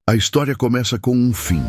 A história começa com um fim.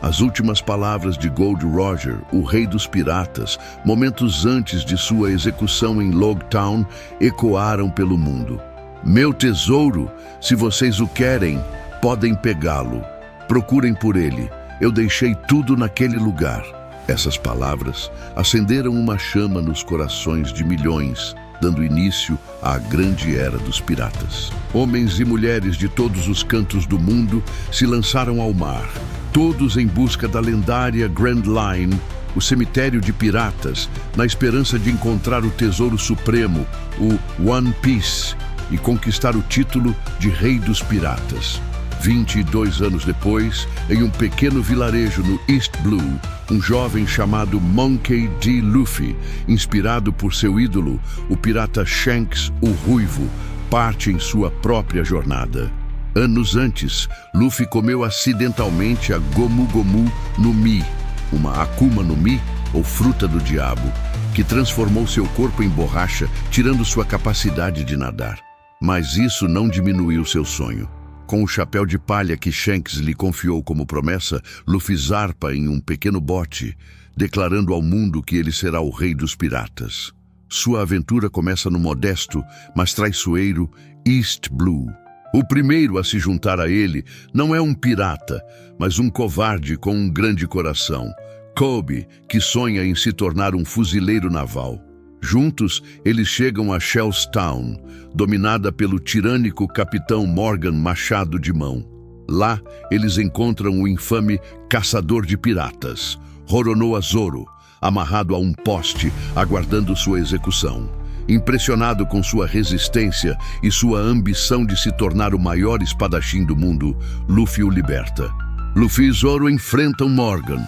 As últimas palavras de Gold Roger, o rei dos piratas, momentos antes de sua execução em Logtown, ecoaram pelo mundo. Meu tesouro, se vocês o querem, podem pegá-lo. Procurem por ele. Eu deixei tudo naquele lugar. Essas palavras acenderam uma chama nos corações de milhões, dando início à grande era dos piratas. Homens e mulheres de todos os cantos do mundo se lançaram ao mar, todos em busca da lendária Grand Line, o cemitério de piratas, na esperança de encontrar o tesouro supremo, o One Piece, e conquistar o título de Rei dos Piratas. 22 anos depois, em um pequeno vilarejo no East Blue, um jovem chamado Monkey D. Luffy, inspirado por seu ídolo, o pirata Shanks, o Ruivo, parte em sua própria jornada. Anos antes, Luffy comeu acidentalmente a Gomu Gomu no Mi, uma Akuma no Mi, ou fruta do diabo, que transformou seu corpo em borracha, tirando sua capacidade de nadar. Mas isso não diminuiu seu sonho. Com o chapéu de palha que Shanks lhe confiou como promessa, Luffy zarpa em um pequeno bote, declarando ao mundo que ele será o rei dos piratas. Sua aventura começa no modesto, mas traiçoeiro East Blue. O primeiro a se juntar a ele não é um pirata, mas um covarde com um grande coração, Kobe, que sonha em se tornar um fuzileiro naval. Juntos, eles chegam a Shells Town, dominada pelo tirânico capitão Morgan Machado de Mão. Lá, eles encontram o infame caçador de piratas, Roronoa Zoro, amarrado a um poste, aguardando sua execução. Impressionado com sua resistência e sua ambição de se tornar o maior espadachim do mundo, Luffy o liberta. Luffy e Zoro enfrentam Morgan.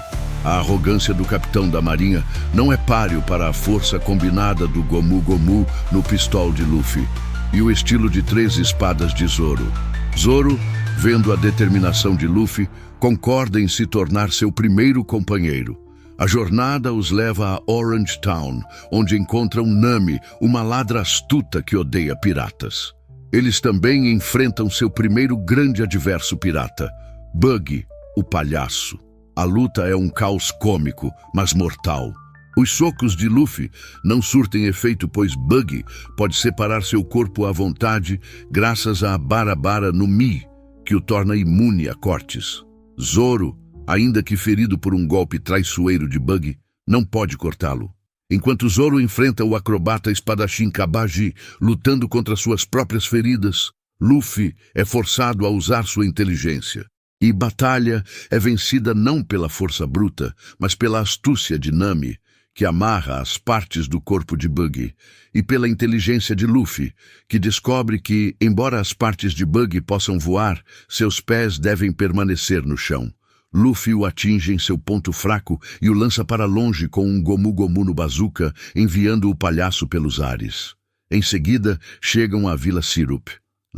A arrogância do capitão da marinha não é páreo para a força combinada do Gomu Gomu no pistol de Luffy e o estilo de 3 espadas de Zoro. Zoro, vendo a determinação de Luffy, concorda em se tornar seu primeiro companheiro. A jornada os leva a Orange Town, onde encontram Nami, uma ladra astuta que odeia piratas. Eles também enfrentam seu primeiro grande adverso pirata, Buggy, o palhaço. A luta é um caos cômico, mas mortal. Os socos de Luffy não surtem efeito, pois Buggy pode separar seu corpo à vontade graças à Barabara no Mi, que o torna imune a cortes. Zoro, ainda que ferido por um golpe traiçoeiro de Buggy, não pode cortá-lo. Enquanto Zoro enfrenta o acrobata espadachim Kabaji, lutando contra suas próprias feridas, Luffy é forçado a usar sua inteligência. E batalha é vencida não pela força bruta, mas pela astúcia de Nami, que amarra as partes do corpo de Buggy, e pela inteligência de Luffy, que descobre que, embora as partes de Buggy possam voar, seus pés devem permanecer no chão. Luffy o atinge em seu ponto fraco e o lança para longe com um Gomu Gomu no bazuca, enviando o palhaço pelos ares. Em seguida, chegam à Vila Syrup.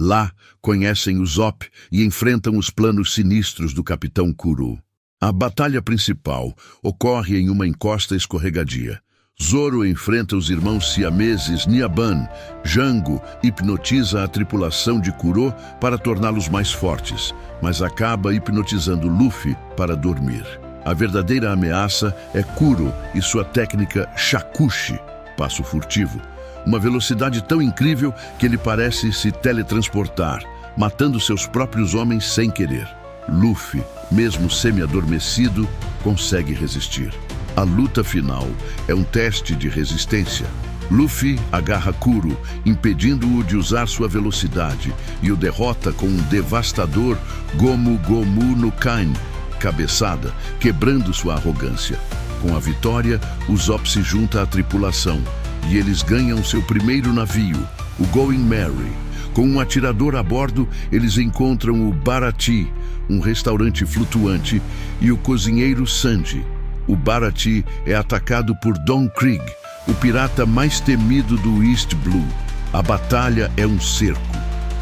Lá, conhecem o Zop e enfrentam os planos sinistros do Capitão Kuro. A batalha principal ocorre em uma encosta escorregadia. Zoro enfrenta os irmãos siameses Nyaban. Jango hipnotiza a tripulação de Kuro para torná-los mais fortes, mas acaba hipnotizando Luffy para dormir. A verdadeira ameaça é Kuro e sua técnica Shakushi, passo furtivo. Uma velocidade tão incrível que ele parece se teletransportar, matando seus próprios homens sem querer. Luffy, mesmo semi-adormecido, consegue resistir. A luta final é um teste de resistência. Luffy agarra Kuro, impedindo-o de usar sua velocidade, e o derrota com um devastador Gomu Gomu no Kain, cabeçada, quebrando sua arrogância. Com a vitória, o Zop se junta à tripulação, e eles ganham seu primeiro navio, o Going Merry. Com um atirador a bordo, eles encontram o Baratie, um restaurante flutuante, e o cozinheiro Sanji. O Baratie é atacado por Don Krieg, o pirata mais temido do East Blue. A batalha é um cerco.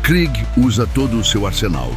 Krieg usa todo o seu arsenal.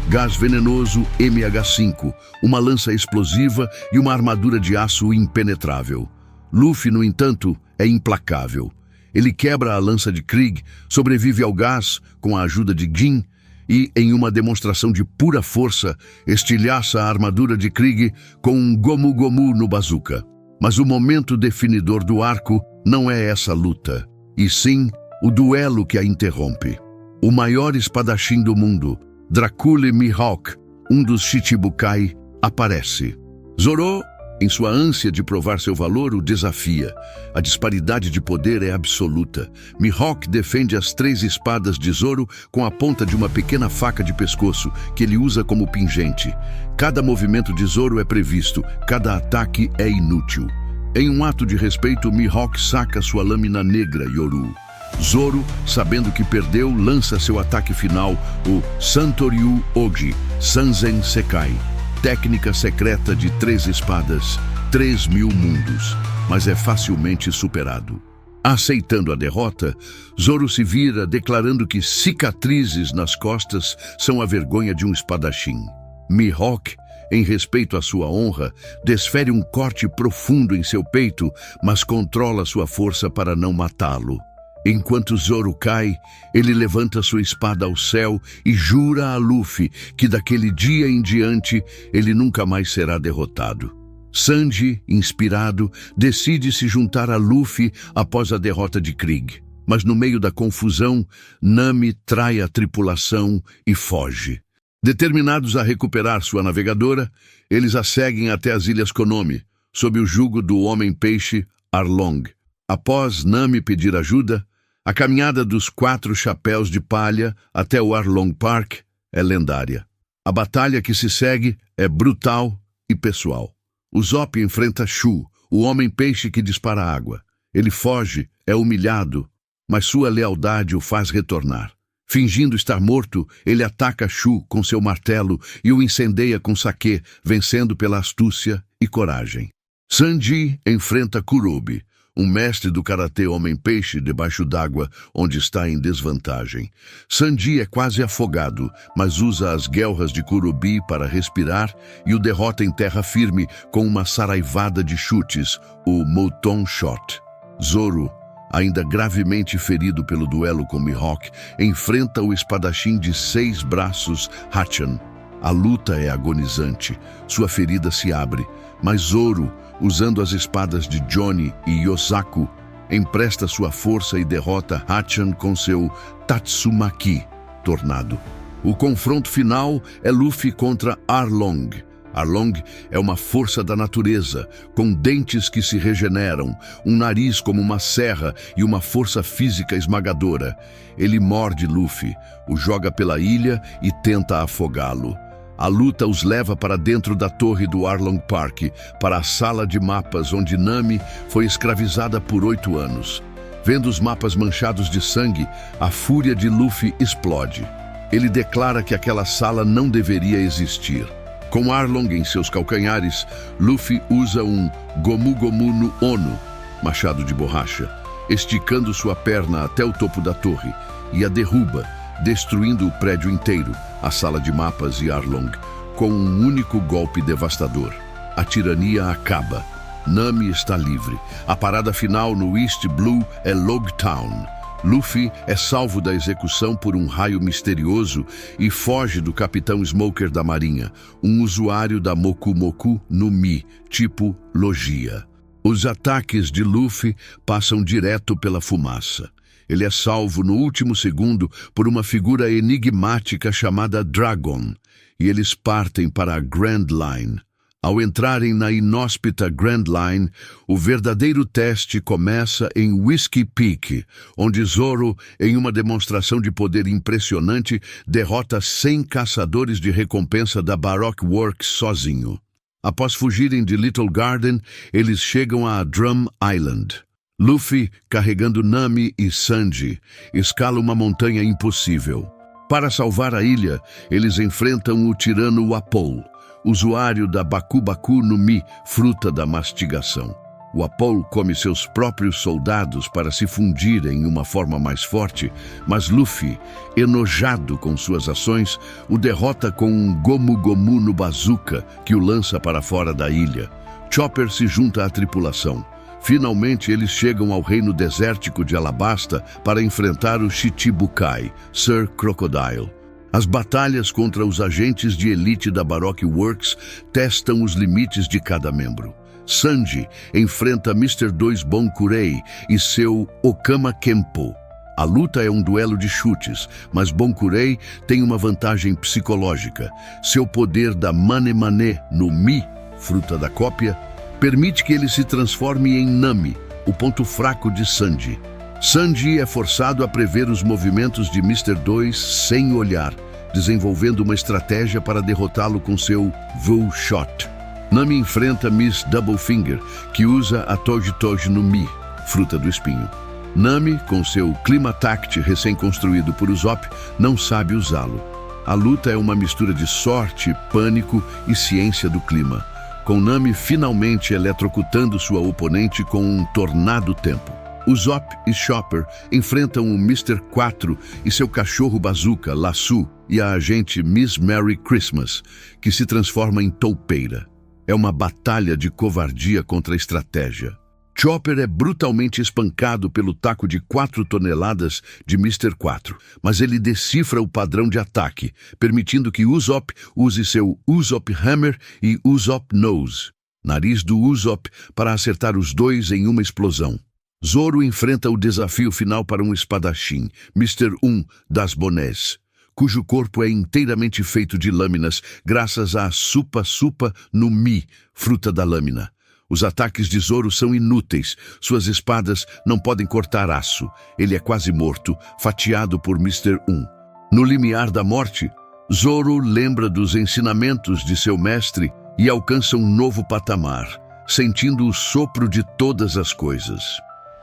Gás venenoso MH5, uma lança explosiva e uma armadura de aço impenetrável. Luffy, no entanto, é implacável. Ele quebra a lança de Krieg, sobrevive ao gás com a ajuda de Jin e, em uma demonstração de pura força, estilhaça a armadura de Krieg com um Gomu Gomu no bazooka. Mas o momento definidor do arco não é essa luta, e sim o duelo que a interrompe. O maior espadachim do mundo, Dracule Mihawk, um dos Shichibukai, aparece. Zoro, em sua ânsia de provar seu valor, o desafia. A disparidade de poder é absoluta. Mihawk defende as 3 espadas de Zoro com a ponta de uma pequena faca de pescoço, que ele usa como pingente. Cada movimento de Zoro é previsto, cada ataque é inútil. Em um ato de respeito, Mihawk saca sua lâmina negra, Yoru. Zoro, sabendo que perdeu, lança seu ataque final, o Santoryu Oji, Sanzen Sekai. Técnica secreta de 3 espadas, 3.000 mundos, mas é facilmente superado. Aceitando a derrota, Zoro se vira declarando que cicatrizes nas costas são a vergonha de um espadachim. Mihawk, em respeito à sua honra, desfere um corte profundo em seu peito, mas controla sua força para não matá-lo. Enquanto Zoro cai, ele levanta sua espada ao céu e jura a Luffy que daquele dia em diante ele nunca mais será derrotado. Sanji, inspirado, decide se juntar a Luffy após a derrota de Krieg. Mas no meio da confusão, Nami trai a tripulação e foge. Determinados a recuperar sua navegadora, eles a seguem até as Ilhas Konomi, sob o jugo do Homem-Peixe Arlong. Após Nami pedir ajuda, a caminhada dos 4 chapéus de palha até o Arlong Park é lendária. A batalha que se segue é brutal e pessoal. O Zop enfrenta Shu, o homem-peixe que dispara água. Ele foge, é humilhado, mas sua lealdade o faz retornar. Fingindo estar morto, ele ataca Shu com seu martelo e o incendeia com sake, vencendo pela astúcia e coragem. Sanji enfrenta Kurobi, um mestre do karatê homem-peixe debaixo d'água, onde está em desvantagem. Sanji é quase afogado, mas usa as guelras de Kurobi para respirar e o derrota em terra firme com uma saraivada de chutes, o Mouton Shot. Zoro, ainda gravemente ferido pelo duelo com Mihawk, enfrenta o espadachim de 6 braços, Hachan. A luta é agonizante, sua ferida se abre, mas Zoro, usando as espadas de Johnny e Yosaku, empresta sua força e derrota Hachan com seu Tatsumaki, Tornado. O confronto final é Luffy contra Arlong. Arlong é uma força da natureza, com dentes que se regeneram, um nariz como uma serra e uma força física esmagadora. Ele morde Luffy, o joga pela ilha e tenta afogá-lo. A luta os leva para dentro da torre do Arlong Park, para a sala de mapas onde Nami foi escravizada por 8 anos. Vendo os mapas manchados de sangue, a fúria de Luffy explode. Ele declara que aquela sala não deveria existir. Com Arlong em seus calcanhares, Luffy usa um Gomu Gomu no Ono, machado de borracha, esticando sua perna até o topo da torre, e a derruba, destruindo o prédio inteiro, a sala de mapas e Arlong, com um único golpe devastador. A tirania acaba. Nami está livre. A parada final no East Blue é Log Town. Luffy é salvo da execução por um raio misterioso e foge do Capitão Smoker da Marinha, um usuário da Moku Moku no Mi, tipo Logia. Os ataques de Luffy passam direto pela fumaça. Ele é salvo no último segundo por uma figura enigmática chamada Dragon, e eles partem para a Grand Line. Ao entrarem na inóspita Grand Line, o verdadeiro teste começa em Whiskey Peak, onde Zoro, em uma demonstração de poder impressionante, derrota 100 caçadores de recompensa da Baroque Works sozinho. Após fugirem de Little Garden, eles chegam a Drum Island. Luffy, carregando Nami e Sanji, escala uma montanha impossível. Para salvar a ilha, eles enfrentam o tirano Wapol, usuário da Baku Baku no Mi, fruta da mastigação. Wapol come seus próprios soldados para se fundir em uma forma mais forte, mas Luffy, enojado com suas ações, o derrota com um Gomu Gomu no bazooka que o lança para fora da ilha. Chopper se junta à tripulação. Finalmente eles chegam ao reino desértico de Alabasta para enfrentar o Shichibukai, Sir Crocodile. As batalhas contra os agentes de elite da Baroque Works testam os limites de cada membro. Sanji enfrenta Mr. 2 Bonkurei e seu Okama Kenpo. A luta é um duelo de chutes, mas Bonkurei tem uma vantagem psicológica. Seu poder da Mane Mane no Mi, fruta da cópia, permite que ele se transforme em Nami, o ponto fraco de Sanji. Sanji é forçado a prever os movimentos de Mr. 2 sem olhar, desenvolvendo uma estratégia para derrotá-lo com seu Voo Shot. Nami enfrenta Miss Doublefinger, que usa a Toji Toji no Mi, fruta do espinho. Nami, com seu Climatact recém-construído por Usopp, não sabe usá-lo. A luta é uma mistura de sorte, pânico e ciência do clima, com Nami finalmente eletrocutando sua oponente com um tornado tempo. Usopp e Chopper enfrentam o Mr. 4 e seu cachorro bazuca, Lasso, e a agente Miss Merry Christmas, que se transforma em toupeira. É uma batalha de covardia contra a estratégia. Chopper é brutalmente espancado pelo taco de 4 toneladas de Mr. 4, mas ele decifra o padrão de ataque, permitindo que Usopp use seu Usopp Hammer e Usopp Nose, nariz do Usopp, para acertar os dois em uma explosão. Zoro enfrenta o desafio final para um espadachim, Mr. 1 das Bonés, cujo corpo é inteiramente feito de lâminas graças à Supa Supa no Mi, fruta da lâmina. Os ataques de Zoro são inúteis, suas espadas não podem cortar aço. Ele é quase morto, fatiado por Mr. 1. No limiar da morte, Zoro lembra dos ensinamentos de seu mestre e alcança um novo patamar, sentindo o sopro de todas as coisas.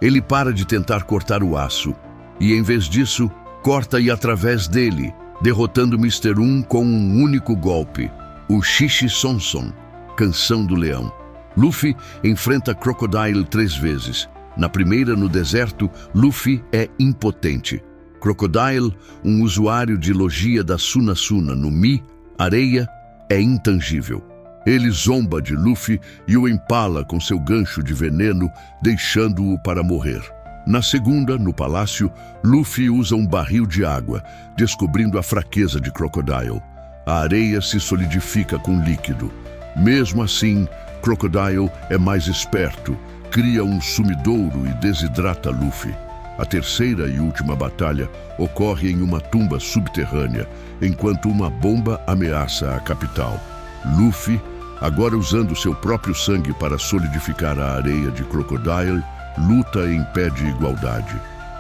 Ele para de tentar cortar o aço e, em vez disso, corta-e através dele, derrotando Mr. 1 com um único golpe, o Shishi Sonson, Canção do Leão. Luffy enfrenta Crocodile 3 vezes. Na primeira, no deserto, Luffy é impotente. Crocodile, um usuário de logia da Suna Suna no Mi, areia, é intangível. Ele zomba de Luffy e o empala com seu gancho de veneno, deixando-o para morrer. Na segunda, no palácio, Luffy usa um barril de água, descobrindo a fraqueza de Crocodile. A areia se solidifica com líquido. Mesmo assim, Crocodile é mais esperto, cria um sumidouro e desidrata Luffy. A terceira e última batalha ocorre em uma tumba subterrânea, enquanto uma bomba ameaça a capital. Luffy, agora usando seu próprio sangue para solidificar a areia de Crocodile, luta em pé de igualdade.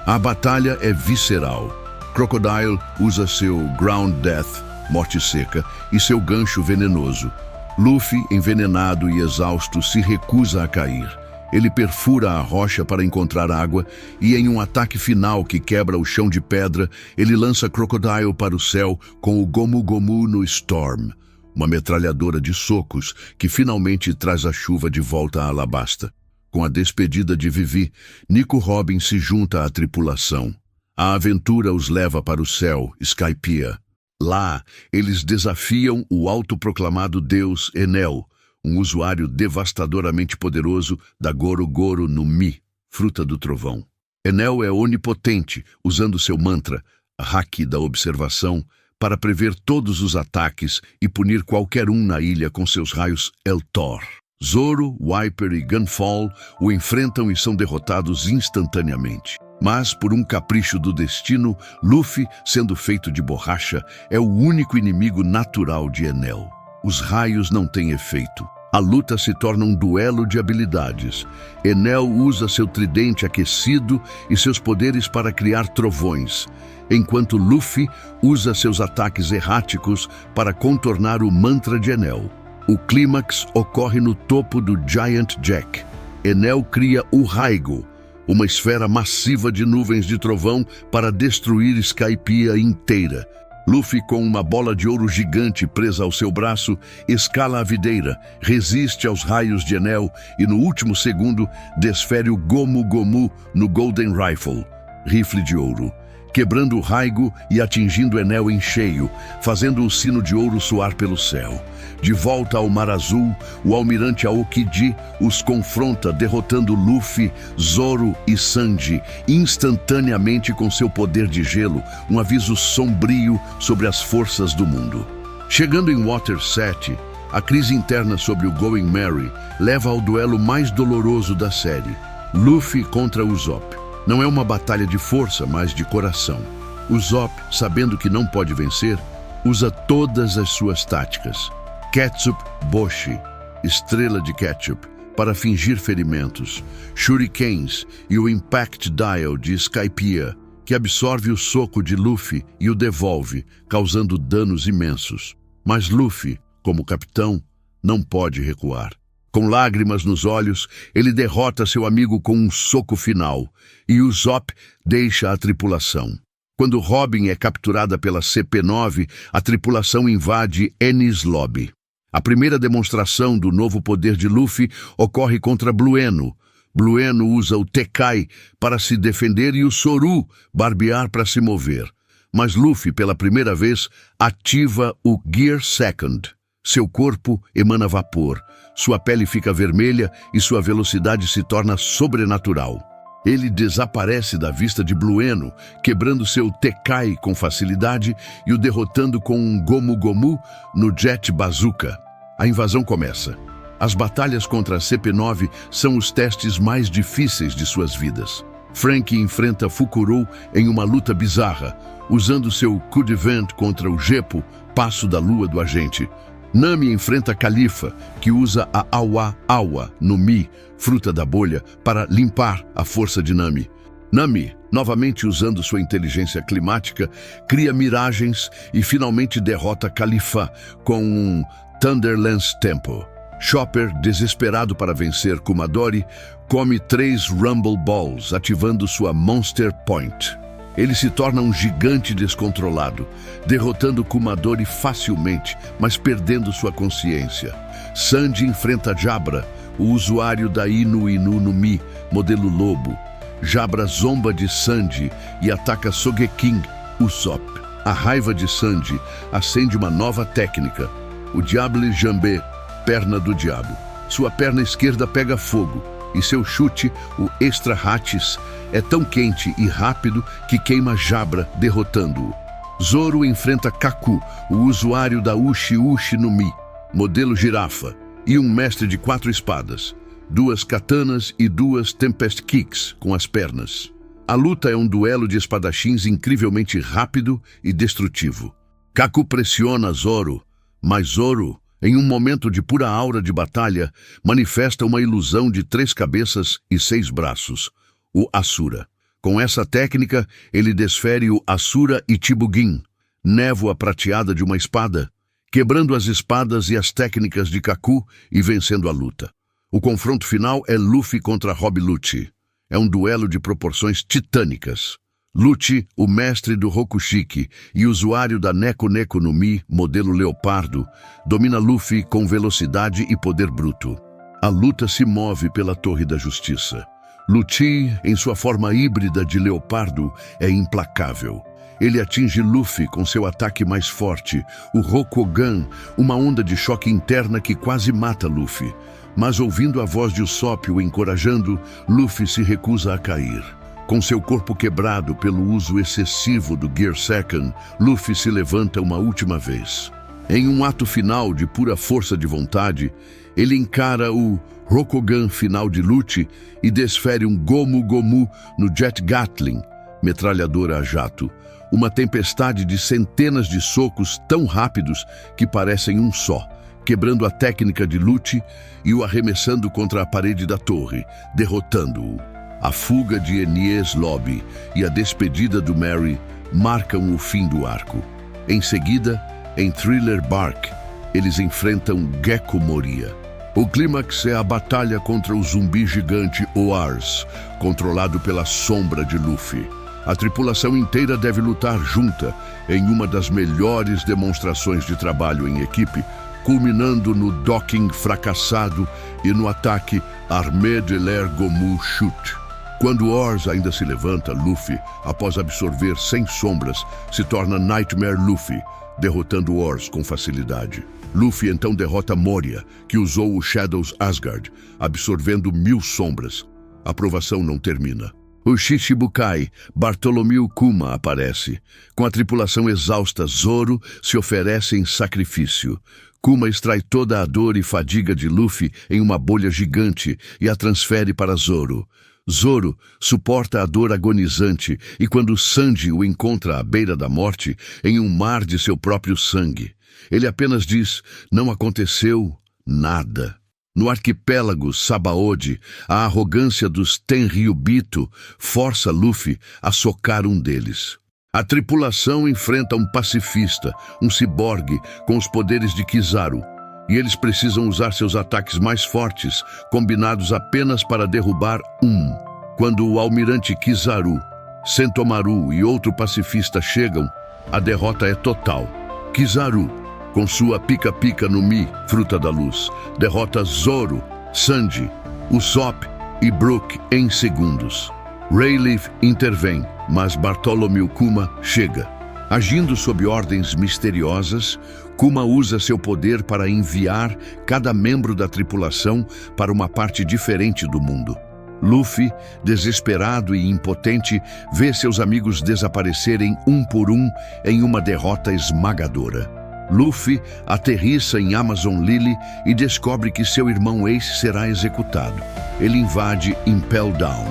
A batalha é visceral. Crocodile usa seu Ground Death, morte seca, e seu gancho venenoso. Luffy, envenenado e exausto, se recusa a cair. Ele perfura a rocha para encontrar água e, em um ataque final que quebra o chão de pedra, ele lança Crocodile para o céu com o Gomu Gomu no Storm, uma metralhadora de socos que finalmente traz a chuva de volta a Alabasta. Com a despedida de Vivi, Nico Robin se junta à tripulação. A aventura os leva para o céu, Skypiea. Lá, eles desafiam o autoproclamado deus Enel, um usuário devastadoramente poderoso da Goro Goro no Mi, fruta do trovão. Enel é onipotente, usando seu mantra, Haki da observação, para prever todos os ataques e punir qualquer um na ilha com seus raios El-Tor. Zoro, Viper e Gunfall o enfrentam e são derrotados instantaneamente. Mas, por um capricho do destino, Luffy, sendo feito de borracha, é o único inimigo natural de Enel. Os raios não têm efeito. A luta se torna um duelo de habilidades. Enel usa seu tridente aquecido e seus poderes para criar trovões, enquanto Luffy usa seus ataques erráticos para contornar o mantra de Enel. O clímax ocorre no topo do Giant Jack. Enel cria o Raigo, uma esfera massiva de nuvens de trovão para destruir Skypiea inteira. Luffy, com uma bola de ouro gigante presa ao seu braço, escala a videira, resiste aos raios de Enel e, no último segundo, desfere o Gomu Gomu no Golden Rifle, rifle de ouro. quebrando o Raigo e atingindo Enel em cheio, fazendo o sino de ouro soar pelo céu. De volta ao Mar Azul, o almirante Aokiji os confronta, derrotando Luffy, Zoro e Sanji instantaneamente com seu poder de gelo, um aviso sombrio sobre as forças do mundo. Chegando em Water 7, a crise interna sobre o Going Merry leva ao duelo mais doloroso da série, Luffy contra Usopp. Não é uma batalha de força, mas de coração. Usopp, sabendo que não pode vencer, usa todas as suas táticas. Ketchup Boshi, estrela de ketchup, para fingir ferimentos, shurikens e o Impact Dial de Skypiea, que absorve o soco de Luffy e o devolve, causando danos imensos. Mas Luffy, como capitão, não pode recuar. Com lágrimas nos olhos, ele derrota seu amigo com um soco final, e Usopp deixa a tripulação. Quando Robin é capturada pela CP9, a tripulação invade Enies Lobby. A primeira demonstração do novo poder de Luffy ocorre contra Blueno. Blueno usa o Tekai para se defender e o Soru barbear para se mover. Mas Luffy, pela primeira vez, ativa o Gear Second. Seu corpo emana vapor, sua pele fica vermelha e sua velocidade se torna sobrenatural. Ele desaparece da vista de Blueno, quebrando seu Tekai com facilidade e o derrotando com um Gomu Gomu no Jet Bazooka. A invasão começa. As batalhas contra a CP9 são os testes mais difíceis de suas vidas. Frank enfrenta Fukuro em uma luta bizarra, usando seu Coup de Vent contra o Geppo, passo da lua do agente. Nami enfrenta Califa, que usa a Awa Awa no Mi, fruta da bolha, para limpar a força de Nami. Nami, novamente usando sua inteligência climática, cria miragens e finalmente derrota Califa com um Thunderlance Tempo. Chopper, desesperado para vencer Kumadori, come 3 Rumble Balls, ativando sua Monster Point. Ele se torna um gigante descontrolado, derrotando Kumadori facilmente, mas perdendo sua consciência. Sanji enfrenta Jabra, o usuário da Inu Inu no Mi, modelo lobo. Jabra zomba de Sanji e ataca Sogeking, Usopp. A raiva de Sanji acende uma nova técnica, o Diable Jambé, perna do diabo. Sua perna esquerda pega fogo, e seu chute, o Extra Hatis, é tão quente e rápido que queima Jabra, derrotando-o. Zoro enfrenta Kaku, o usuário da Uchi Uchi no Mi, modelo girafa, e um mestre de 4 espadas, 2 katanas e 2 Tempest Kicks com as pernas. A luta é um duelo de espadachins incrivelmente rápido e destrutivo. Kaku pressiona Zoro, mas Zoro, em um momento de pura aura de batalha, manifesta uma ilusão de 3 cabeças e 6 braços, o Asura. Com essa técnica, ele desfere o Asura Ichibugin, névoa prateada de uma espada, quebrando as espadas e as técnicas de Kaku e vencendo a luta. O confronto final é Luffy contra Rob Lucci. É um duelo de proporções titânicas. Lucci, o mestre do Rokushiki e usuário da Neko Neko no Mi, modelo leopardo, domina Luffy com velocidade e poder bruto. A luta se move pela Torre da Justiça. Lucci, em sua forma híbrida de leopardo, é implacável. Ele atinge Luffy com seu ataque mais forte, o Rokugan, uma onda de choque interna que quase mata Luffy. Mas ouvindo a voz de Usopp o encorajando, Luffy se recusa a cair. Com seu corpo quebrado pelo uso excessivo do Gear Second, Luffy se levanta uma última vez. Em um ato final de pura força de vontade, ele encara o Rokugan final de Lucci e desfere um Gomu Gomu no Jet Gatling, metralhadora a jato, uma tempestade de centenas de socos tão rápidos que parecem um só, quebrando a técnica de Lucci e o arremessando contra a parede da torre, derrotando-o. A fuga de Enies Lobby e a despedida do Merry marcam o fim do arco. Em seguida, em Thriller Bark, eles enfrentam Gekko Moria. O clímax é a batalha contra o zumbi gigante Oars, controlado pela sombra de Luffy. A tripulação inteira deve lutar junta em uma das melhores demonstrações de trabalho em equipe, culminando no docking fracassado e no ataque Armée de l'Air Gomu Shoot. Quando Ors ainda se levanta, Luffy, após absorver 100 sombras, se torna Nightmare Luffy, derrotando Ors com facilidade. Luffy então derrota Moria, que usou o Shadows Asgard, absorvendo 1000 sombras. A provação não termina. O Shichibukai, Bartholomew Kuma, aparece. Com a tripulação exausta, Zoro se oferece em sacrifício. Kuma extrai toda a dor e fadiga de Luffy em uma bolha gigante e a transfere para Zoro. Zoro suporta a dor agonizante e quando Sanji o encontra à beira da morte, em um mar de seu próprio sangue, ele apenas diz, não aconteceu nada. No arquipélago Sabaody, a arrogância dos Tenryubito força Luffy a socar um deles. A tripulação enfrenta um pacifista, um ciborgue com os poderes de Kizaru, e eles precisam usar seus ataques mais fortes, combinados apenas para derrubar um. Quando o almirante Kizaru, Sentomaru e outro pacifista chegam, a derrota é total. Kizaru, com sua pica-pica no Mi, Fruta da Luz, derrota Zoro, Sanji, Usopp e Brook em segundos. Rayleigh intervém, mas Bartholomew Kuma chega. Agindo sob ordens misteriosas, Kuma usa seu poder para enviar cada membro da tripulação para uma parte diferente do mundo. Luffy, desesperado e impotente, vê seus amigos desaparecerem um por um em uma derrota esmagadora. Luffy aterrissa em Amazon Lily e descobre que seu irmão Ace será executado. Ele invade Impel Down.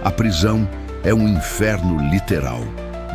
A prisão é um inferno literal.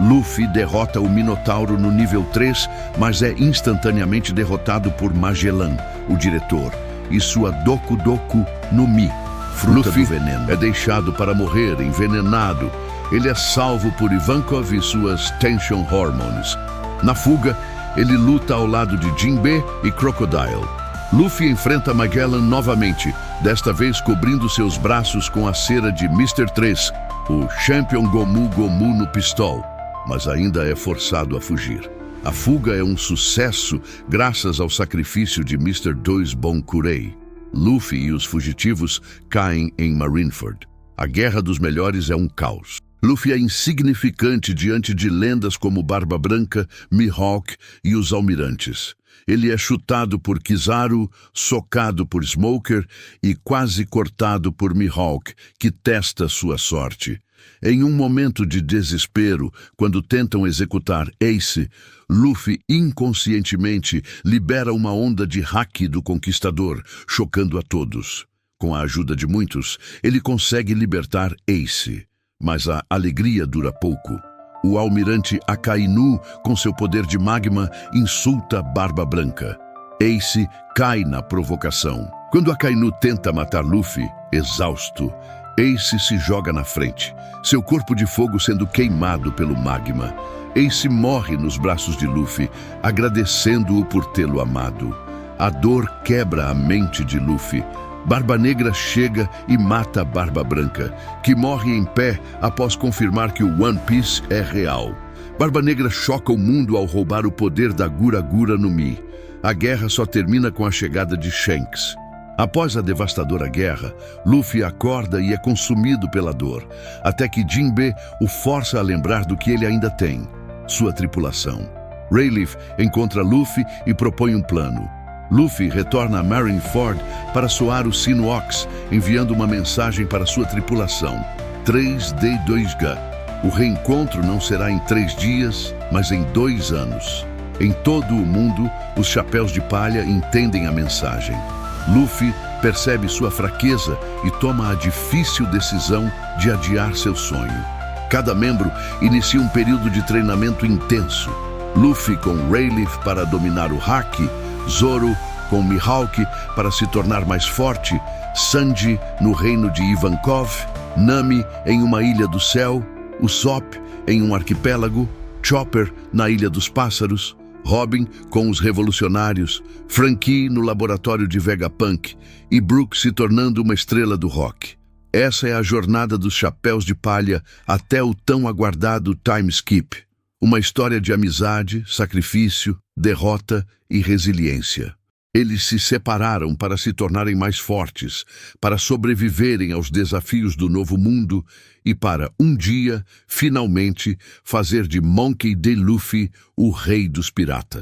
Luffy derrota o Minotauro no nível 3, mas é instantaneamente derrotado por Magellan, o diretor, e sua Doku Doku no Mi, Fruta do Veneno. É deixado para morrer envenenado. Ele é salvo por Ivankov e suas Tension Hormones. Na fuga, ele luta ao lado de Jinbe e Crocodile. Luffy enfrenta Magellan novamente, desta vez cobrindo seus braços com a cera de Mr. 3, o Champion Gomu Gomu no pistol, mas ainda é forçado a fugir. A fuga é um sucesso graças ao sacrifício de Mr. 2 Bonkurei. Luffy e os fugitivos caem em Marineford. A Guerra dos Melhores é um caos. Luffy é insignificante diante de lendas como Barba Branca, Mihawk e os Almirantes. Ele é chutado por Kizaru, socado por Smoker e quase cortado por Mihawk, que testa sua sorte. Em um momento de desespero, quando tentam executar Ace, Luffy inconscientemente libera uma onda de haki do Conquistador, chocando a todos. Com a ajuda de muitos, ele consegue libertar Ace. Mas a alegria dura pouco. O almirante Akainu, com seu poder de magma, insulta Barba Branca. Ace cai na provocação. Quando Akainu tenta matar Luffy, exausto, Ace se joga na frente, seu corpo de fogo sendo queimado pelo magma. Ace morre nos braços de Luffy, agradecendo-o por tê-lo amado. A dor quebra a mente de Luffy. Barba Negra chega e mata Barba Branca, que morre em pé após confirmar que o One Piece é real. Barba Negra choca o mundo ao roubar o poder da Gura Gura no Mi. A guerra só termina com a chegada de Shanks. Após a devastadora guerra, Luffy acorda e é consumido pela dor, até que Jinbe o força a lembrar do que ele ainda tem, sua tripulação. Rayleigh encontra Luffy e propõe um plano. Luffy retorna a Marineford para soar o sino Ox, enviando uma mensagem para sua tripulação. 3D2G. O reencontro não será em 3 dias, mas em 2 anos. Em todo o mundo, os Chapéus de Palha entendem a mensagem. Luffy percebe sua fraqueza e toma a difícil decisão de adiar seu sonho. Cada membro inicia um período de treinamento intenso. Luffy com Rayleigh para dominar o Haki, Zoro com Mihawk para se tornar mais forte, Sanji no reino de Ivankov, Nami em uma ilha do céu, Usopp em um arquipélago, Chopper na Ilha dos Pássaros, Robin com os revolucionários, Franky no laboratório de Vegapunk e Brook se tornando uma estrela do rock. Essa é a jornada dos Chapéus de Palha até o tão aguardado time skip. Uma história de amizade, sacrifício, derrota e resiliência. Eles se separaram para se tornarem mais fortes, para sobreviverem aos desafios do novo mundo e para, um dia, finalmente, fazer de Monkey D. Luffy o rei dos piratas.